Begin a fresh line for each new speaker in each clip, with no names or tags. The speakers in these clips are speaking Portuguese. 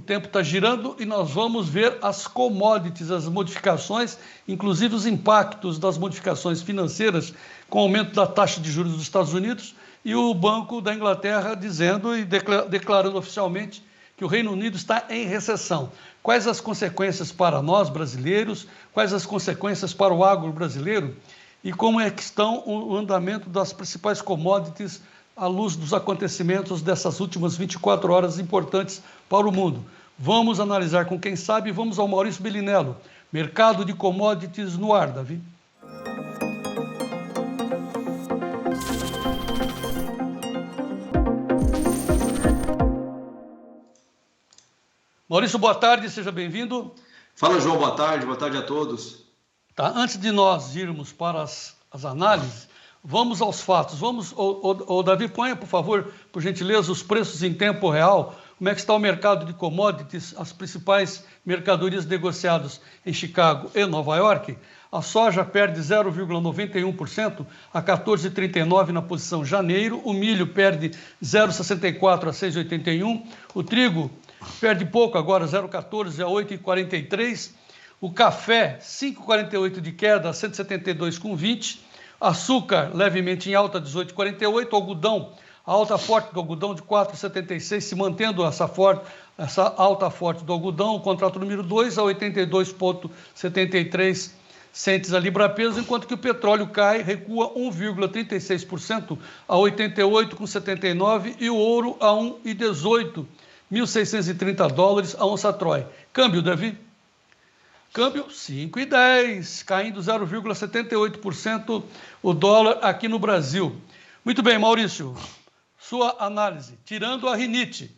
tempo está girando e nós vamos ver as commodities, as modificações, inclusive os impactos das modificações financeiras com o aumento da taxa de juros dos Estados Unidos e o Banco da Inglaterra dizendo e declarando oficialmente que o Reino Unido está em recessão. Quais as consequências para nós brasileiros? Quais as consequências para o agro brasileiro? E como é que estão o andamento das principais commodities à luz dos acontecimentos dessas últimas 24 horas importantes para o mundo? Vamos analisar com quem sabe. Vamos ao Maurício Bellinello. Mercado de commodities no ar, Davi. Maurício, boa tarde, seja bem-vindo.
Fala, João, boa tarde a todos.
Tá, antes de nós irmos para as análises, vamos aos fatos. Davi, ponha, por favor, por gentileza, os preços em tempo real. Como é que está o mercado de commodities, as principais mercadorias negociadas em Chicago e Nova York? A soja perde 0,91% a 14,39 na posição janeiro. O milho perde 0,64 a 6,81. O trigo perde pouco agora, 0,14 a 8,43. O café, 5,48 de queda a 172,20. Açúcar, levemente em alta, 18,48. Algodão, a alta forte do algodão de 4,76, se mantendo essa alta forte do algodão. O contrato número 2 a 82,73 centes a libra-peso, enquanto que o petróleo cai, recua 1,36% a 88,79 e o ouro a 1,18, 1.630 dólares a onça Troy. Câmbio, Davi? Câmbio 5,10, caindo 0,78% o dólar aqui no Brasil. Muito bem, Maurício, sua análise, tirando a rinite.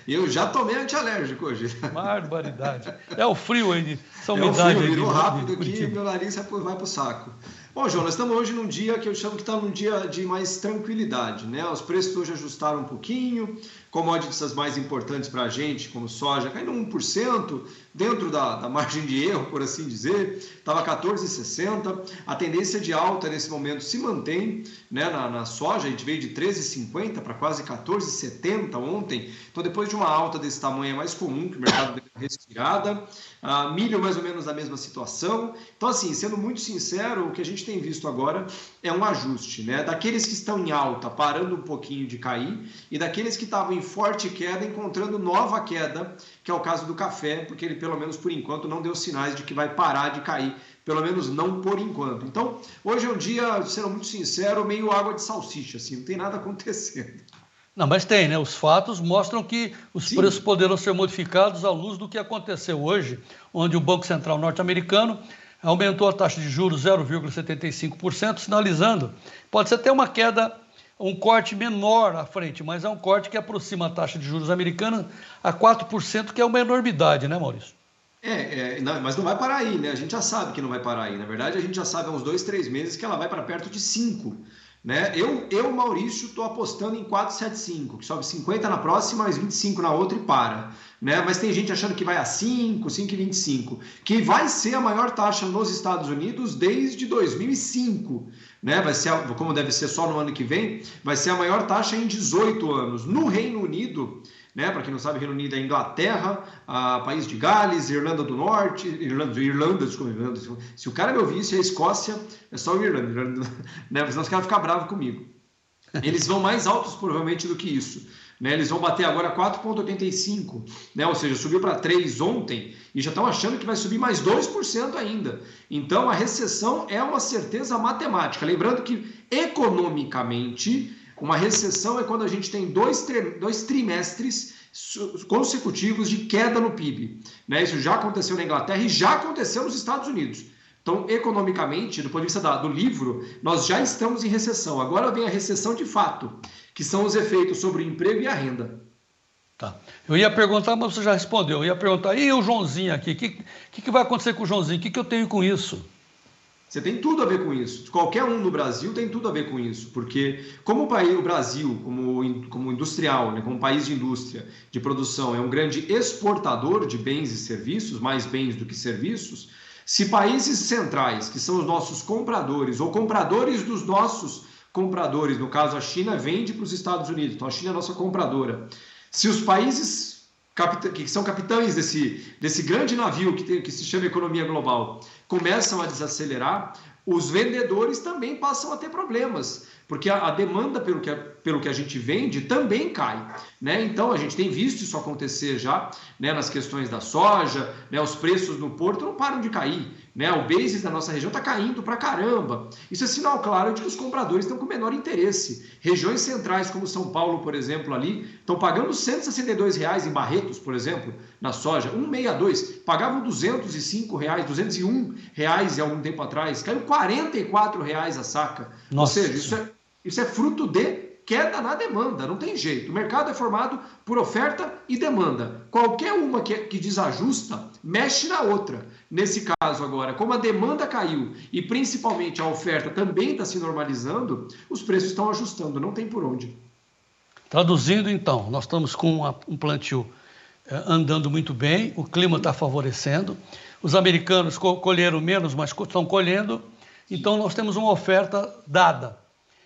Eu já tomei antialérgico hoje.
Barbaridade. É o frio aí, essa umidade.
É o frio, virou rápido aqui e meu nariz vai para o saco. Bom, João, nós estamos hoje num dia que eu chamo que está num dia de mais tranquilidade, né? Os preços hoje ajustaram um pouquinho, commodities as mais importantes para a gente, como soja, caindo 1%, dentro da margem de erro, por assim dizer, estava 14,60. A tendência de alta nesse momento se mantém, né? Na soja, a gente veio de 13,50 para quase 14,70 ontem. Então, depois de uma alta desse tamanho, é mais comum que o mercado dê uma respirada. Milho, mais ou menos, na mesma situação. Então, assim, sendo muito sincero, o que a gente tem visto agora é um ajuste, né? Daqueles que estão em alta, parando um pouquinho de cair, e daqueles que estavam em forte queda, encontrando nova queda, que é o caso do café, porque ele, pelo menos por enquanto, não deu sinais de que vai parar de cair, pelo menos não por enquanto. Então, hoje é um dia, sendo muito sincero, meio água de salsicha, assim, não tem nada acontecendo.
Não, mas tem, né? Os fatos mostram que os preços poderão ser modificados à luz do que aconteceu hoje, onde o Banco Central norte-americano aumentou a taxa de juros 0,75%, sinalizando, pode ser até uma queda, um corte menor à frente, mas é um corte que aproxima a taxa de juros americana a 4%, que é uma enormidade, né, Maurício?
Não, mas não vai parar aí, né? A gente já sabe que não vai parar aí. Na verdade, a gente já sabe há uns 2, 3 meses que ela vai para perto de 5%. Né? Eu, Maurício, estou apostando em 4,75, que sobe 50 na próxima, mais 25 na outra e para. Né? Mas tem gente achando que vai a 5, 5,25, que vai ser a maior taxa nos Estados Unidos desde 2005. Né? Vai ser, como deve ser só no ano que vem, vai ser a maior taxa em 18 anos. No Reino Unido, né? Para quem não sabe, Reino Unido é Inglaterra, País de Gales, Irlanda do Norte, Irlanda. Se o cara me ouvir, isso é Escócia, é só o Irlanda, né? Senão os caras ficam bravos comigo. Eles vão mais altos provavelmente do que isso. Né? Eles vão bater agora 4,85, né? Ou seja, subiu para 3 ontem e já estão achando que vai subir mais 2% ainda. Então a recessão é uma certeza matemática. Lembrando que economicamente, uma recessão é quando a gente tem dois trimestres consecutivos de queda no PIB. Né? Isso já aconteceu na Inglaterra e já aconteceu nos Estados Unidos. Então, economicamente, do ponto de vista do livro, nós já estamos em recessão. Agora vem a recessão de fato, que são os efeitos sobre o emprego e a renda.
Tá. Eu ia perguntar, mas você já respondeu. Eu ia perguntar, e o Joãozinho aqui? O que vai acontecer com o Joãozinho? O que eu tenho com isso?
Você tem tudo a ver com isso. Qualquer um no Brasil tem tudo a ver com isso, porque como o Brasil, como industrial, né, como país de indústria, de produção, é um grande exportador de bens e serviços, mais bens do que serviços, se países centrais, que são os nossos compradores, ou compradores dos nossos compradores, no caso a China vende para os Estados Unidos, então a China é a nossa compradora. Se os países que são capitães desse grande navio que se chama economia global, começam a desacelerar, os vendedores também passam a ter problemas, porque a demanda pelo que a gente vende também cai, né? Então, a gente tem visto isso acontecer já, né, nas questões da soja, né, os preços no porto não param de cair, né? O basis da nossa região está caindo pra caramba. Isso é sinal claro de que os compradores estão com menor interesse. Regiões centrais como São Paulo, por exemplo, ali, estão pagando R$ 162 em Barretos, por exemplo, na soja, 162, pagavam R$ 205, R$ 201 há algum tempo atrás, caiu R$ 44 a saca.
Nossa.
Ou seja, isso é fruto de queda na demanda, não tem jeito. O mercado é formado por oferta e demanda. Qualquer uma que desajusta, mexe na outra. Nesse caso agora, como a demanda caiu e principalmente a oferta também está se normalizando, os preços estão ajustando, não tem por onde.
Traduzindo então, nós estamos com um plantio andando muito bem, o clima está favorecendo, os americanos colheram menos, mas estão colhendo, então nós temos uma oferta dada.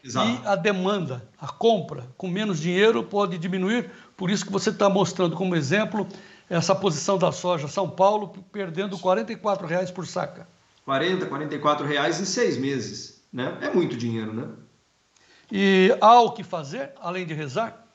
Exato. E a demanda, a compra, com menos dinheiro pode diminuir, por isso que você está mostrando como exemplo essa posição da soja, São Paulo perdendo R$ 44 por saca. R$
44 em 6 meses, né? É muito dinheiro, né?
E há o que fazer, além de rezar?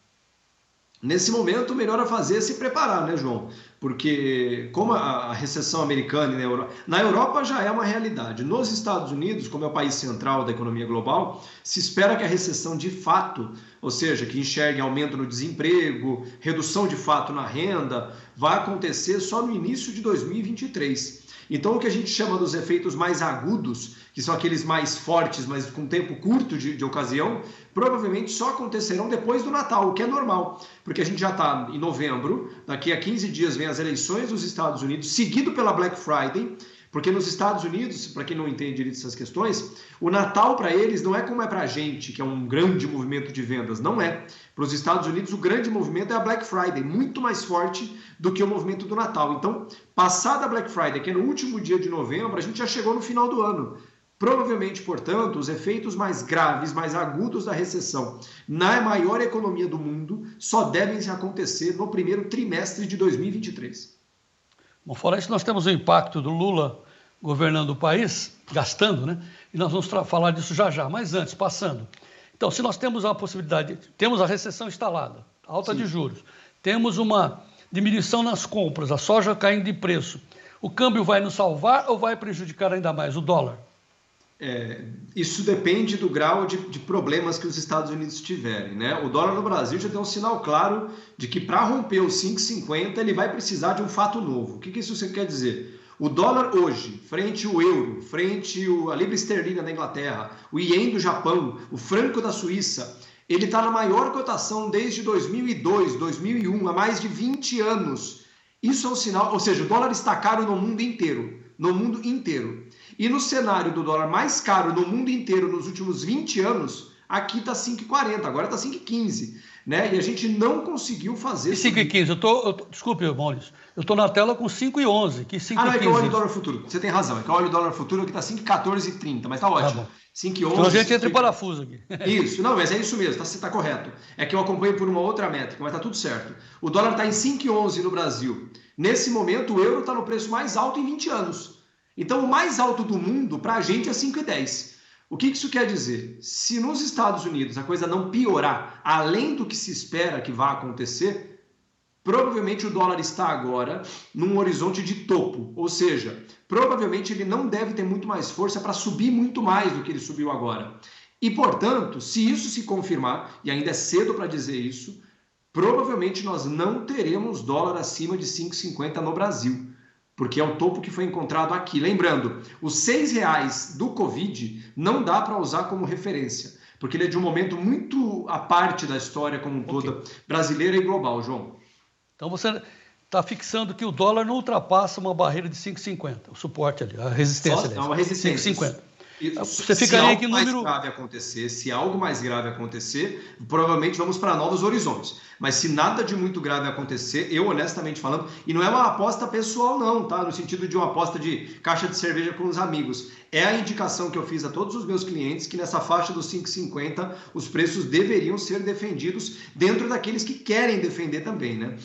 Nesse momento, o melhor a fazer é se preparar, né, João? Porque como a recessão americana e na Europa já é uma realidade. Nos Estados Unidos, como é o país central da economia global, se espera que a recessão de fato, ou seja, que enxergue aumento no desemprego, redução de fato na renda, vai acontecer só no início de 2023. Então, o que a gente chama dos efeitos mais agudos, que são aqueles mais fortes, mas com tempo curto de ocasião, provavelmente só acontecerão depois do Natal, o que é normal, porque a gente já está em novembro, daqui a 15 dias vem as eleições dos Estados Unidos, seguido pela Black Friday, porque nos Estados Unidos, para quem não entende direito essas questões, o Natal para eles não é como é para a gente, que é um grande movimento de vendas, não é. Para os Estados Unidos, o grande movimento é a Black Friday, muito mais forte do que o movimento do Natal. Então, passada a Black Friday, que é no último dia de novembro, a gente já chegou no final do ano. Provavelmente, portanto, os efeitos mais graves, mais agudos da recessão na maior economia do mundo só devem acontecer no primeiro trimestre de 2023.
Bom, fora isso, nós temos o impacto do Lula governando o país, gastando, né? E nós vamos falar disso já já, mas antes, passando. Então, se nós temos a possibilidade, temos a recessão instalada, alta Sim. de juros, temos uma diminuição nas compras, a soja caindo de preço, o câmbio vai nos salvar ou vai prejudicar ainda mais o dólar?
Isso depende do grau de problemas que os Estados Unidos tiverem, né? O dólar no Brasil já deu um sinal claro de que para romper os 5,50 ele vai precisar de um fato novo. O que isso quer dizer? O dólar hoje, frente ao euro, frente à libra esterlina da Inglaterra, o iene do Japão, o franco da Suíça, ele está na maior cotação desde 2002, 2001, há mais de 20 anos. Isso é um sinal, ou seja, o dólar está caro no mundo inteiro, E no cenário do dólar mais caro no mundo inteiro nos últimos 20 anos, aqui está 5,40, agora está 5,15, né? E a gente não conseguiu fazer...
E 5,15? Desculpe, Maurício, eu estou na tela com 5,11. Que 5,15?
Não, é que eu olho o dólar futuro. Você tem razão, é que eu olho o dólar futuro que está 5,14,30, mas está ótimo.
Tá
5,11...
Então a gente entra em parafuso aqui.
Isso, não, mas é isso mesmo, está correto. É que eu acompanho por uma outra métrica, mas está tudo certo. O dólar está em 5,11 no Brasil. Nesse momento, o euro está no preço mais alto em 20 anos. Então, o mais alto do mundo, para a gente, é 5,10. O que isso quer dizer? Se nos Estados Unidos a coisa não piorar, além do que se espera que vá acontecer, provavelmente o dólar está agora num horizonte de topo. Ou seja, provavelmente ele não deve ter muito mais força para subir muito mais do que ele subiu agora. E, portanto, se isso se confirmar, e ainda é cedo para dizer isso, provavelmente nós não teremos dólar acima de 5,50 no Brasil. Porque é o topo que foi encontrado aqui. Lembrando, os R$6 do Covid não dá para usar como referência, porque ele é de um momento muito à parte da história como um todo, brasileira e global, João.
Então você está fixando que o dólar não ultrapassa uma barreira de 5,50, o suporte ali, a resistência ali.
Não, a resistência.
5,50. Você ficaria aqui no número...
Se algo mais grave acontecer, provavelmente vamos para novos horizontes. Mas se nada de muito grave acontecer, eu honestamente falando, e não é uma aposta pessoal não, tá? No sentido de uma aposta de caixa de cerveja com os amigos. É a indicação que eu fiz a todos os meus clientes que nessa faixa dos 5,50 os preços deveriam ser defendidos dentro daqueles que querem defender também, né?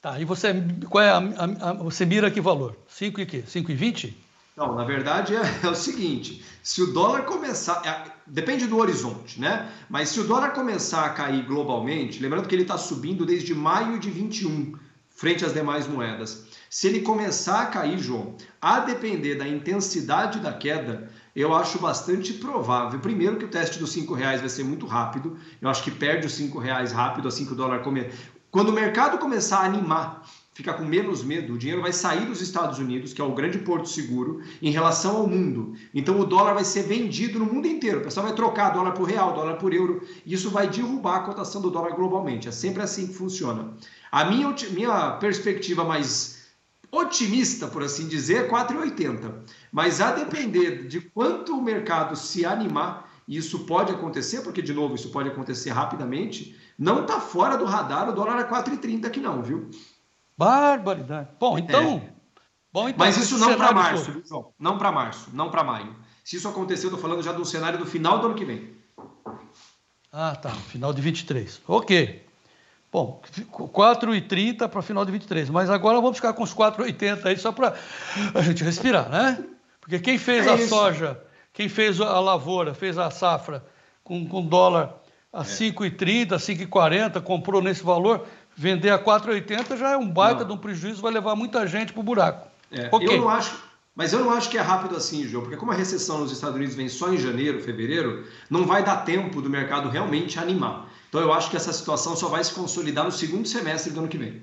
Tá, e você, qual é você mira que valor? 5 e quê? 5,20?
Não, na verdade é o seguinte, se o dólar começar, depende do horizonte, né? Mas se o dólar começar a cair globalmente, lembrando que ele está subindo desde maio de 21, frente às demais moedas. Se ele começar a cair, João, a depender da intensidade da queda, eu acho bastante provável. Primeiro que o teste dos R$ 5 vai ser muito rápido, eu acho que perde os R$ 5 rápido assim que o dólar começa. Quando o mercado começar a animar, ficar com menos medo, o dinheiro vai sair dos Estados Unidos, que é o grande porto seguro, em relação ao mundo. Então o dólar vai ser vendido no mundo inteiro. O pessoal vai trocar dólar por real, dólar por euro, e isso vai derrubar a cotação do dólar globalmente. É sempre assim que funciona. A minha perspectiva mais otimista, por assim dizer, é 4,80. Mas a depender de quanto o mercado se animar, e isso pode acontecer, porque, de novo, isso pode acontecer rapidamente, não está fora do radar o dólar a 4,30 aqui não, viu?
Barbaridade. Bom, então...
Mas isso não para março, João. Não para março, não para maio. Se isso acontecer, eu estou falando já do cenário do final do ano que vem.
Ah, tá. Final de 23. Ok. Bom, 4,30 para final de 23. Mas agora vamos ficar com os 4,80 aí só para a gente respirar, né? Porque quem fez a soja, quem fez a lavoura, fez a safra com dólar a 5,30, 5,40, comprou nesse valor, vender a 4,80 já é um baita de um prejuízo, vai levar muita gente para o buraco.
Okay. Eu não acho que é rápido assim, João, porque como a recessão nos Estados Unidos vem só em janeiro, fevereiro, não vai dar tempo do mercado realmente animar. Então eu acho que essa situação só vai se consolidar no segundo semestre do ano que vem.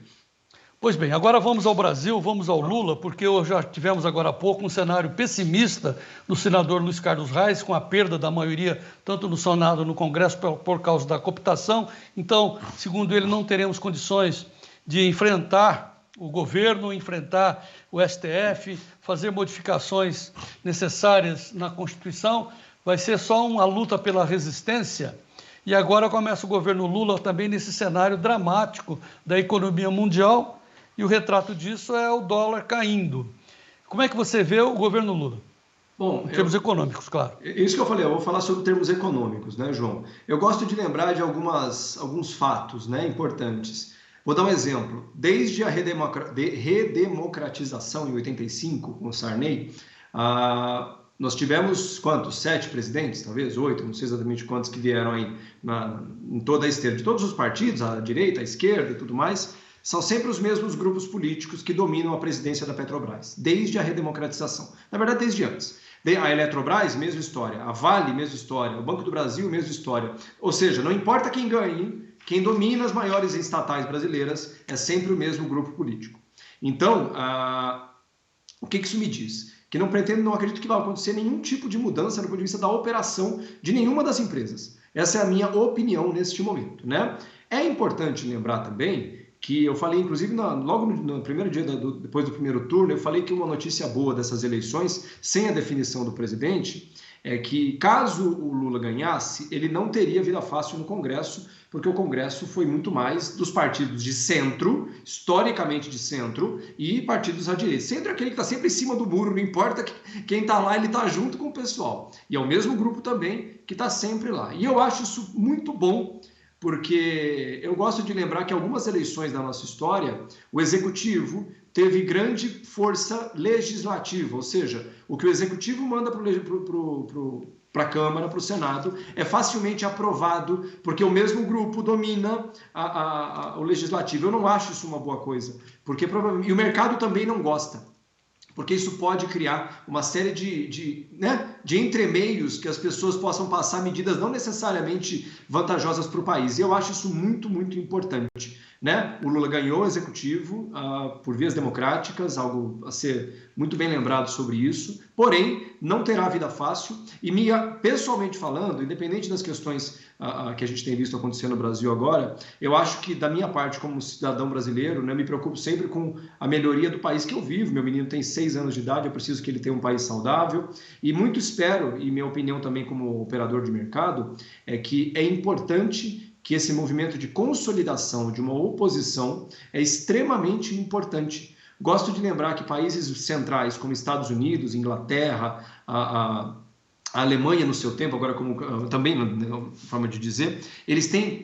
Pois bem, agora vamos ao Brasil, vamos ao Lula, porque já tivemos agora há pouco um cenário pessimista do senador Luiz Carlos Reis, com a perda da maioria, tanto no Senado como no Congresso, por causa da cooptação. Então, segundo ele, não teremos condições de enfrentar o governo, enfrentar o STF, fazer modificações necessárias na Constituição. Vai ser só uma luta pela resistência. E agora começa o governo Lula também nesse cenário dramático da economia mundial, e o retrato disso é o dólar caindo. Como é que você vê o governo Lula? Bom, em termos econômicos, claro.
Isso que eu falei, eu vou falar sobre termos econômicos, né, João? Eu gosto de lembrar de alguns fatos, né, importantes. Vou dar um exemplo. Desde a redemocratização em 85, com o Sarney, nós tivemos, quantos? 7 presidentes, talvez 8, não sei exatamente quantos que vieram aí em toda a esteira de todos os partidos, a direita, a esquerda e tudo mais. São sempre os mesmos grupos políticos que dominam a presidência da Petrobras, desde a redemocratização. Na verdade, desde antes. A Eletrobras, mesma história. A Vale, mesma história. O Banco do Brasil, mesma história. Ou seja, não importa quem ganhe, quem domina as maiores estatais brasileiras é sempre o mesmo grupo político. Então, o que isso me diz? Que não acredito que vai acontecer nenhum tipo de mudança do ponto de vista da operação de nenhuma das empresas. Essa é a minha opinião neste momento, né? É importante lembrar também que eu falei, inclusive, logo no primeiro dia, depois do primeiro turno, eu falei que uma notícia boa dessas eleições, sem a definição do presidente, é que caso o Lula ganhasse, ele não teria vida fácil no Congresso, porque o Congresso foi muito mais dos partidos de centro, historicamente de centro, e partidos à direita. Centro é aquele que está sempre em cima do muro, não importa quem está lá, ele está junto com o pessoal. E é o mesmo grupo também que está sempre lá. E eu acho isso muito bom, porque eu gosto de lembrar que algumas eleições da nossa história, o executivo teve grande força legislativa, ou seja, o que o executivo manda para a Câmara, para o Senado, é facilmente aprovado, porque o mesmo grupo domina o legislativo. Eu não acho isso uma boa coisa, porque provavelmente, e o mercado também não gosta, porque isso pode criar uma série de entremeios que as pessoas possam passar medidas não necessariamente vantajosas para o país. E eu acho isso muito, muito importante. Né? O Lula ganhou o executivo por vias democráticas, algo a ser muito bem lembrado sobre isso, porém não terá vida fácil e pessoalmente falando, independente das questões que a gente tem visto acontecer no Brasil agora, eu acho que da minha parte como cidadão brasileiro, né, me preocupo sempre com a melhoria do país que eu vivo. Meu menino tem 6 anos de idade, eu preciso que ele tenha um país saudável e muito espero, e minha opinião também como operador de mercado, é que é importante que esse movimento de consolidação de uma oposição é extremamente importante. Gosto de lembrar que países centrais como Estados Unidos, Inglaterra, a Alemanha no seu tempo, agora como também, forma de dizer, eles têm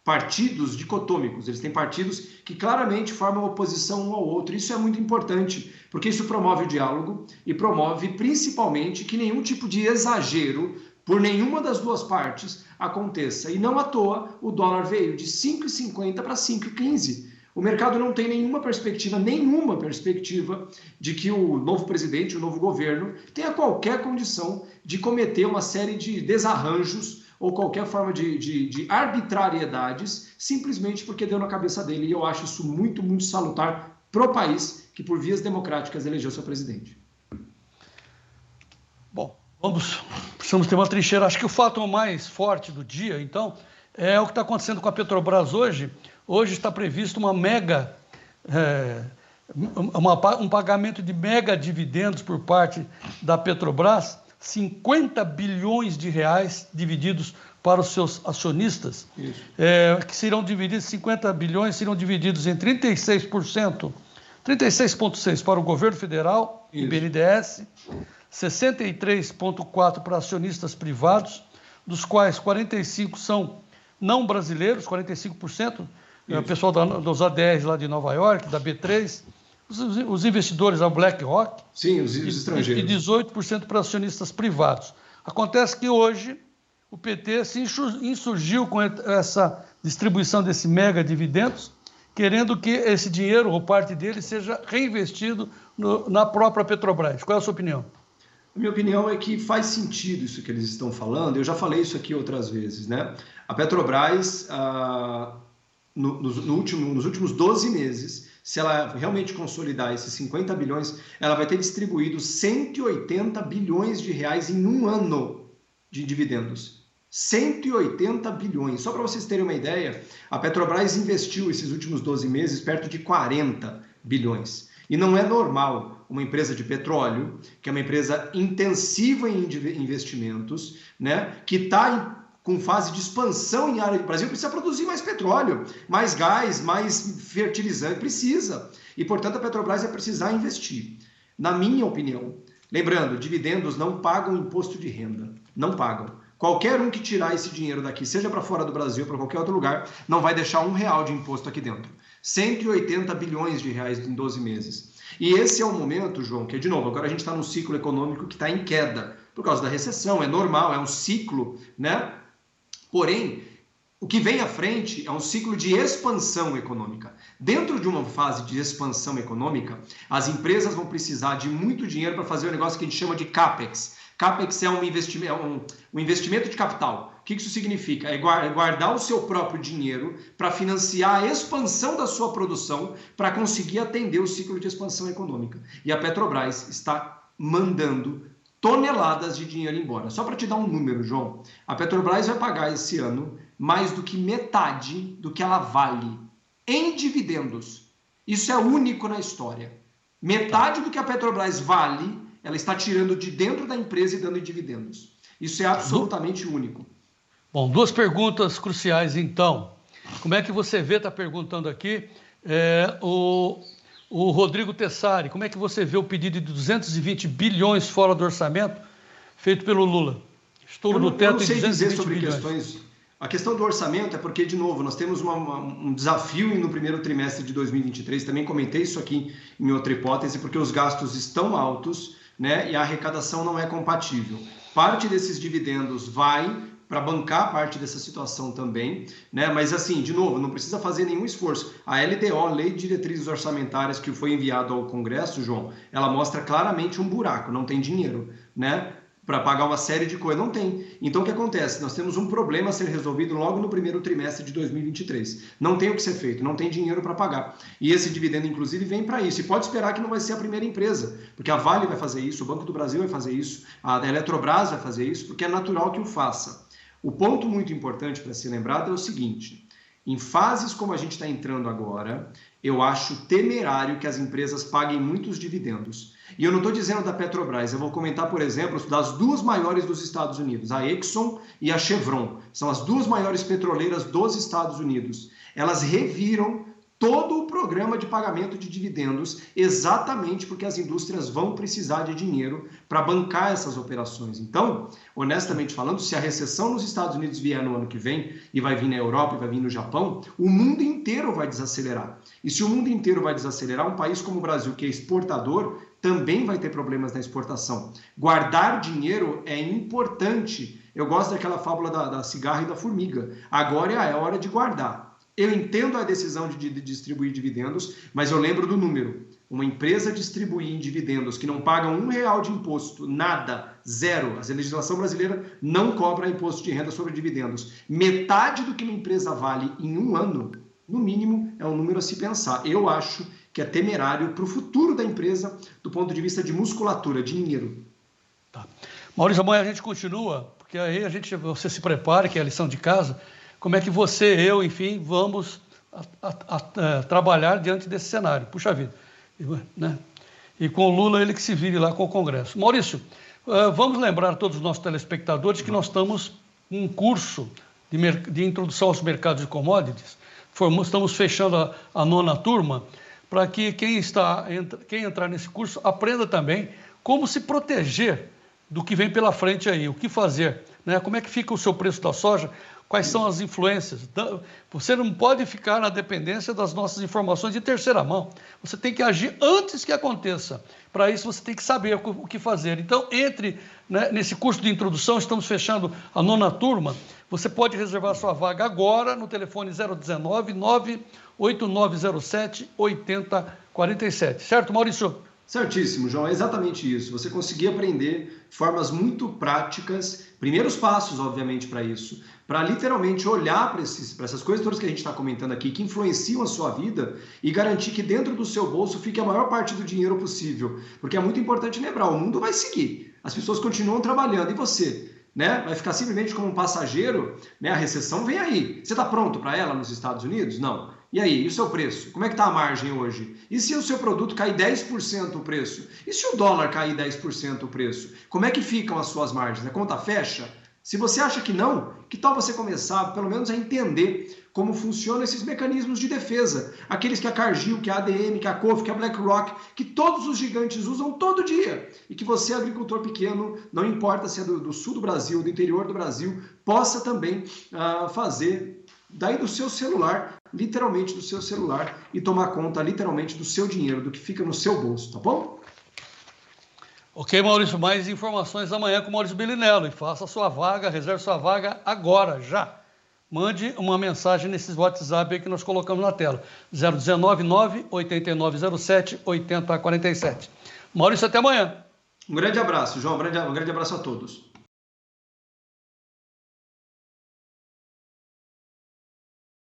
partidos dicotômicos, eles têm partidos que claramente formam oposição um ao outro. Isso é muito importante, porque isso promove o diálogo e promove principalmente que nenhum tipo de exagero por nenhuma das duas partes aconteça. E não à toa o dólar veio de 5,50 para 5,15. O mercado não tem nenhuma perspectiva de que o novo presidente, o novo governo, tenha qualquer condição de cometer uma série de desarranjos ou qualquer forma de arbitrariedades, simplesmente porque deu na cabeça dele. E eu acho isso muito, muito salutar para o país, que por vias democráticas elegeu seu presidente.
Bom, precisamos ter uma trincheira. Acho que o fato mais forte do dia, então, é o que está acontecendo com a Petrobras hoje. Hoje está previsto um pagamento de mega dividendos por parte da Petrobras, 50 bilhões de reais divididos para os seus acionistas, que serão divididos, 50 bilhões serão divididos em 36%, 36,6% para o governo federal e BNDES, 63,4% para acionistas privados, dos quais 45% são não brasileiros, 45%, o pessoal dos ADRs lá de Nova York, da B3, os investidores, a BlackRock.
Sim, os estrangeiros.
E 18% para acionistas privados. Acontece que hoje o PT se insurgiu com essa distribuição desse mega dividendos, querendo que esse dinheiro, ou parte dele, seja reinvestido na própria Petrobras. Qual é a sua opinião?
A minha opinião é que faz sentido isso que eles estão falando. Eu já falei isso aqui outras vezes, né? A Petrobras, nos últimos 12 meses, se ela realmente consolidar esses 50 bilhões, ela vai ter distribuído 180 bilhões de reais em um ano de dividendos. 180 bilhões. Só para vocês terem uma ideia, a Petrobras investiu esses últimos 12 meses perto de 40 bilhões. E não é normal uma empresa de petróleo, que é uma empresa intensiva em investimentos, né, que está com fase de expansão em área. O Brasil precisa produzir mais petróleo, mais gás, mais fertilizante, precisa. E, portanto, a Petrobras vai precisar investir. Na minha opinião, lembrando, dividendos não pagam imposto de renda, não pagam. Qualquer um que tirar esse dinheiro daqui, seja para fora do Brasil, para qualquer outro lugar, não vai deixar R$1 de imposto aqui dentro. 180 bilhões de reais em 12 meses. E esse é o momento, João, que, de novo, agora a gente está num ciclo econômico que está em queda, por causa da recessão, é normal, é um ciclo, né? Porém, o que vem à frente é um ciclo de expansão econômica. Dentro de uma fase de expansão econômica, as empresas vão precisar de muito dinheiro para fazer um negócio que a gente chama de CAPEX. CAPEX é um investimento de capital. O que isso significa? É guardar o seu próprio dinheiro para financiar a expansão da sua produção para conseguir atender o ciclo de expansão econômica. E a Petrobras está mandando toneladas de dinheiro embora. Só para te dar um número, João, a Petrobras vai pagar esse ano mais do que metade do que ela vale em dividendos. Isso é único na história. Metade do que a Petrobras vale, ela está tirando de dentro da empresa e dando em dividendos. Isso é absolutamente único.
Bom, duas perguntas cruciais, então. Como é que você vê, está perguntando aqui, o Rodrigo Tessari, como é que você vê o pedido de 220 bilhões fora do orçamento feito pelo Lula? Estouro do teto de 220 bilhões.
Questões. A questão do orçamento é porque, de novo, nós temos um desafio no primeiro trimestre de 2023, também comentei isso aqui em outra hipótese, porque os gastos estão altos, né, e a arrecadação não é compatível. Parte desses dividendos vai para bancar parte dessa situação também, né? Mas assim, de novo, não precisa fazer nenhum esforço. A LDO, Lei de Diretrizes Orçamentárias, que foi enviado ao Congresso, João, ela mostra claramente um buraco, não tem dinheiro, né? Para pagar uma série de coisas, não tem. Então o que acontece? Nós temos um problema a ser resolvido logo no primeiro trimestre de 2023. Não tem o que ser feito, não tem dinheiro para pagar. E esse dividendo, inclusive, vem para isso. E pode esperar que não vai ser a primeira empresa, porque a Vale vai fazer isso, o Banco do Brasil vai fazer isso, a Eletrobras vai fazer isso, porque é natural que o faça. O ponto muito importante para ser lembrado é o seguinte: em fases como a gente está entrando agora, eu acho temerário que as empresas paguem muitos dividendos. E eu não estou dizendo da Petrobras, eu vou comentar, por exemplo, das duas maiores dos Estados Unidos, a Exxon e a Chevron. São as duas maiores petroleiras dos Estados Unidos. Elas reviram todo o programa de pagamento de dividendos, exatamente porque as indústrias vão precisar de dinheiro para bancar essas operações. Então, honestamente falando, se a recessão nos Estados Unidos vier no ano que vem, e vai vir na Europa, e vai vir no Japão, o mundo inteiro vai desacelerar. E se o mundo inteiro vai desacelerar, um país como o Brasil, que é exportador, também vai ter problemas na exportação. Guardar dinheiro é importante. Eu gosto daquela fábula da cigarra e da formiga. Agora é a hora de guardar. Eu entendo a decisão de distribuir dividendos, mas eu lembro do número. Uma empresa distribuir em dividendos que não paga R$1 de imposto, nada, zero. A legislação brasileira não cobra imposto de renda sobre dividendos. Metade do que uma empresa vale em um ano, no mínimo, é um número a se pensar. Eu acho que é temerário para o futuro da empresa, do ponto de vista de musculatura, de dinheiro.
Tá. Maurício, amanhã a gente continua, porque aí você se prepare, que é a lição de casa. Como é que você, eu, enfim, vamos trabalhar diante desse cenário? Puxa vida, né? E com o Lula, ele que se vire lá com o Congresso. Maurício, vamos lembrar a todos os nossos telespectadores que nós estamos em um curso de introdução aos mercados de commodities. Estamos fechando a 9ª turma, para que quem entrar nesse curso aprenda também como se proteger do que vem pela frente aí, o que fazer, né? Como é que fica o seu preço da soja, quais são as influências. Você não pode ficar na dependência das nossas informações de terceira mão, você tem que agir antes que aconteça. Para isso você tem que saber o que fazer. Então, entre, né, nesse curso de introdução, estamos fechando a 9ª turma, você pode reservar sua vaga agora no telefone 019 98907 8047. Certo, Maurício?
Certíssimo, João, é exatamente isso. Você conseguir aprender formas muito práticas, primeiros passos, obviamente, para isso, para literalmente olhar para essas coisas todas que a gente está comentando aqui, que influenciam a sua vida, e garantir que dentro do seu bolso fique a maior parte do dinheiro possível. Porque é muito importante lembrar, o mundo vai seguir, as pessoas continuam trabalhando, e você, né, vai ficar simplesmente como um passageiro, né? A recessão vem aí. Você está pronto para ela nos Estados Unidos? Não. E aí, e o seu preço? Como é que está a margem hoje? E se o seu produto cair 10% o preço? E se o dólar cair 10% o preço? Como é que ficam as suas margens? A conta fecha? Se você acha que não, que tal você começar, pelo menos, a entender como funcionam esses mecanismos de defesa? Aqueles que a Cargill, que a ADM, que a COF, que a BlackRock, que todos os gigantes usam todo dia. E que você, agricultor pequeno, não importa se é do sul do Brasil, do interior do Brasil, possa também fazer daí do seu celular, literalmente do seu celular, e tomar conta literalmente do seu dinheiro, do que fica no seu bolso, tá bom?
Ok, Maurício, mais informações amanhã com o Maurício Bellinello, e faça a sua vaga, reserve sua vaga agora, já. Mande uma mensagem nesses WhatsApp aí que nós colocamos na tela, 019 98907 8047. Maurício, até amanhã.
Um grande abraço, João, um grande abraço a todos.